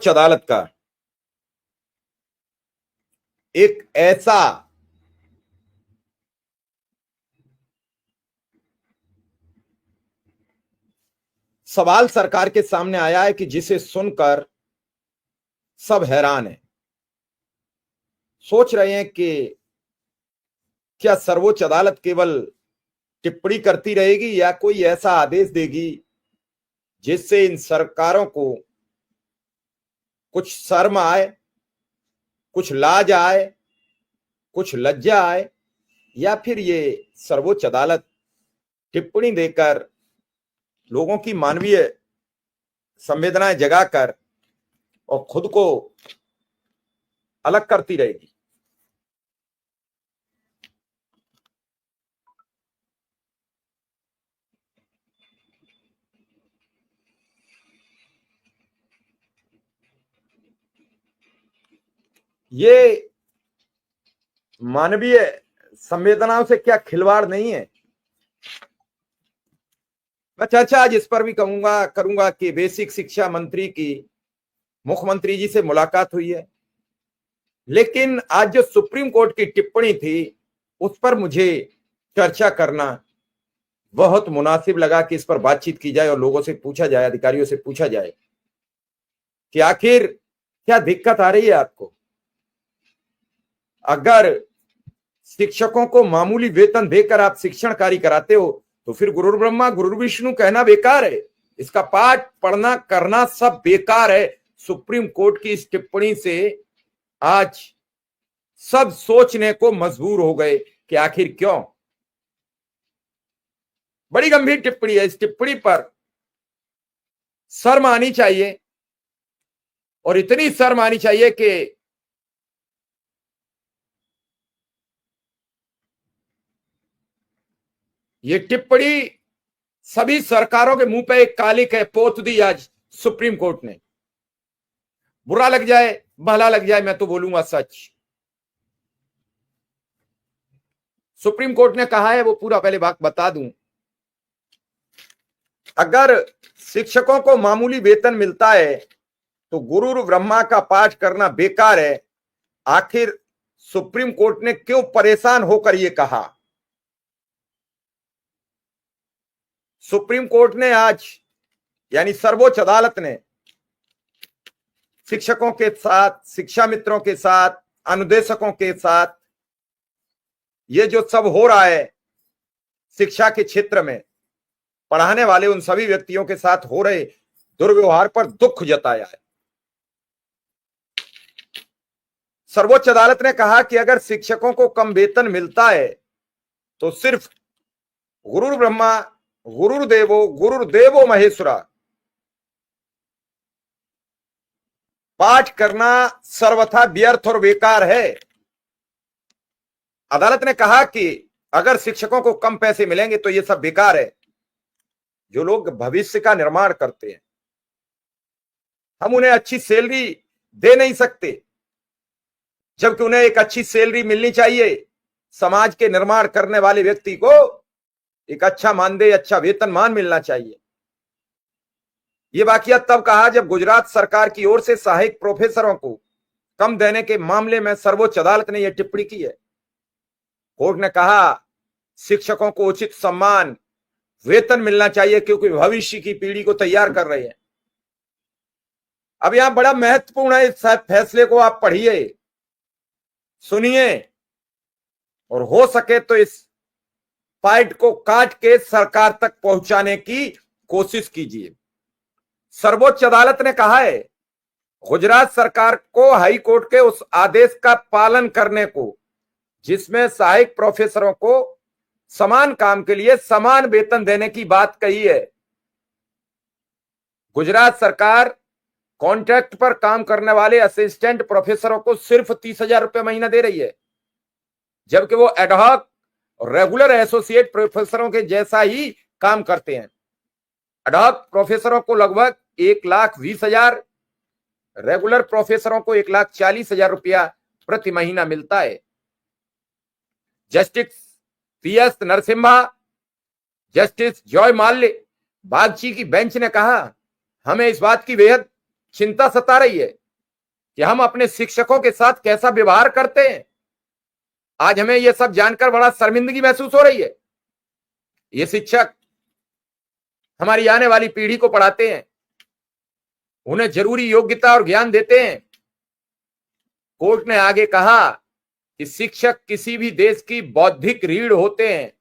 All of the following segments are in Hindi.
सर्वोच्च अदालत का एक ऐसा सवाल सरकार के सामने आया है कि जिसे सुनकर सब हैरान हैं, सोच रहे हैं कि क्या सर्वोच्च अदालत केवल टिप्पणी करती रहेगी या कोई ऐसा आदेश देगी जिससे इन सरकारों को कुछ शर्म आए, कुछ लाज आए, कुछ लज्जा आए, या फिर ये सर्वोच्च अदालत टिप्पणी देकर लोगों की मानवीय संवेदनाएं जगाकर और खुद को अलग करती रहेगी। ये मानवीय संवेदनाओं से क्या खिलवाड़ नहीं है? मैं चर्चा आज इस पर भी करूंगा कि बेसिक शिक्षा मंत्री की मुख्यमंत्री जी से मुलाकात हुई है, लेकिन आज जो सुप्रीम कोर्ट की टिप्पणी थी उस पर मुझे चर्चा करना बहुत मुनासिब लगा कि इस पर बातचीत की जाए और लोगों से पूछा जाए, अधिकारियों से पूछा जाए कि आखिर क्या दिक्कत आ रही है आपको। अगर शिक्षकों को मामूली वेतन देकर आप शिक्षण कार्य कराते हो तो फिर गुरु ब्रह्मा गुरु विष्णु कहना बेकार है, इसका पाठ पढ़ना करना सब बेकार है। सुप्रीम कोर्ट की इस टिप्पणी से आज सब सोचने को मजबूर हो गए कि आखिर क्यों। बड़ी गंभीर टिप्पणी है, इस टिप्पणी पर शर्म आनी चाहिए, और इतनी शर्म आनी चाहिए कि ये टिप्पणी सभी सरकारों के मुंह पे एक कालिक है, पोत दी आज सुप्रीम कोर्ट ने। बुरा लग जाए भला लग जाए, मैं तो बोलूंगा सच। सुप्रीम कोर्ट ने कहा है, वो पूरा पहले बात बता दूं। अगर शिक्षकों को मामूली वेतन मिलता है तो गुरु ब्रह्मा का पाठ करना बेकार है। आखिर सुप्रीम कोर्ट ने क्यों परेशान होकर यह कहा? सुप्रीम कोर्ट ने आज यानी सर्वोच्च अदालत ने शिक्षकों के साथ, शिक्षा मित्रों के साथ, अनुदेशकों के साथ ये जो सब हो रहा है शिक्षा के क्षेत्र में, पढ़ाने वाले उन सभी व्यक्तियों के साथ हो रहे दुर्व्यवहार पर दुख जताया है। सर्वोच्च अदालत ने कहा कि अगर शिक्षकों को कम वेतन मिलता है तो सिर्फ गुरु ब्रह्मा गुरुर्देवो महेश्वरा पाठ करना सर्वथा व्यर्थ और बेकार है। अदालत ने कहा कि अगर शिक्षकों को कम पैसे मिलेंगे तो यह सब बेकार है। जो लोग भविष्य का निर्माण करते हैं, हम उन्हें अच्छी सैलरी दे नहीं सकते, जबकि उन्हें एक अच्छी सैलरी मिलनी चाहिए। समाज के निर्माण करने वाले व्यक्ति को एक अच्छा मानदेय, अच्छा वेतनमान मिलना चाहिए। यह वाकया तब कहा जब गुजरात सरकार की ओर से सहायक प्रोफेसरों को कम देने के मामले में सर्वोच्च अदालत ने यह टिप्पणी की है। कोर्ट ने कहा शिक्षकों को उचित सम्मान, वेतन मिलना चाहिए क्योंकि भविष्य की पीढ़ी को तैयार कर रहे हैं। अब यहां बड़ा महत्वपूर्ण है, इस फैसले को आप पढ़िए, सुनिए, और हो सके तो इस पाइट को काट के सरकार तक पहुंचाने की कोशिश कीजिए। सर्वोच्च अदालत ने कहा है गुजरात सरकार को हाई कोर्ट के उस आदेश का पालन करने को जिसमें सहायक प्रोफेसरों को समान काम के लिए समान वेतन देने की बात कही है। गुजरात सरकार कॉन्ट्रैक्ट पर काम करने वाले असिस्टेंट प्रोफेसरों को सिर्फ 30,000 रुपये महीना दे रही है, जबकि वो एडहॉक रेगुलर एसोसिएट प्रोफेसरों के जैसा ही काम करते हैं। एडहॉक प्रोफेसरों को लगभग 1,20,000, रेगुलर प्रोफेसरों को 1,40,000 रुपया प्रति महीना मिलता है। Justice PS Narasimha, justice Joymalya Bagchi की बेंच ने कहा हमें इस बात की बेहद चिंता सता रही है कि हम अपने शिक्षकों के साथ कैसा व्यवहार करते हैं। आज हमें यह सब जानकर बड़ा शर्मिंदगी महसूस हो रही है। ये शिक्षक हमारी आने वाली पीढ़ी को पढ़ाते हैं, उन्हें जरूरी योग्यता और ज्ञान देते हैं। कोर्ट ने आगे कहा कि शिक्षक किसी भी देश की बौद्धिक रीढ़ होते हैं।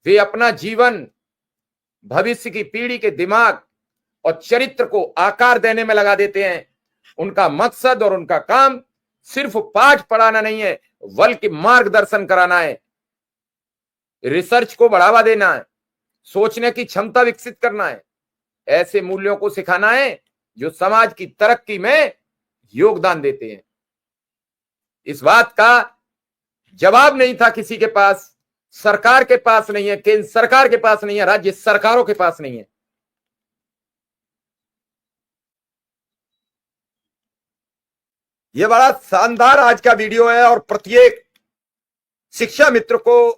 वे अपना जीवन भविष्य की पीढ़ी के दिमाग और चरित्र को आकार देने में लगा देते हैं। उनका मकसद और उनका काम सिर्फ पाठ पढ़ाना नहीं है, बल्कि मार्गदर्शन कराना है, रिसर्च को बढ़ावा देना है, सोचने की क्षमता विकसित करना है, ऐसे मूल्यों को सिखाना है जो समाज की तरक्की में योगदान देते हैं। इस बात का जवाब नहीं था किसी के पास, सरकार के पास नहीं है, केंद्र सरकार के पास नहीं है, राज्य सरकारों के पास नहीं है। यह बड़ा शानदार आज का वीडियो है और प्रत्येक शिक्षा मित्र को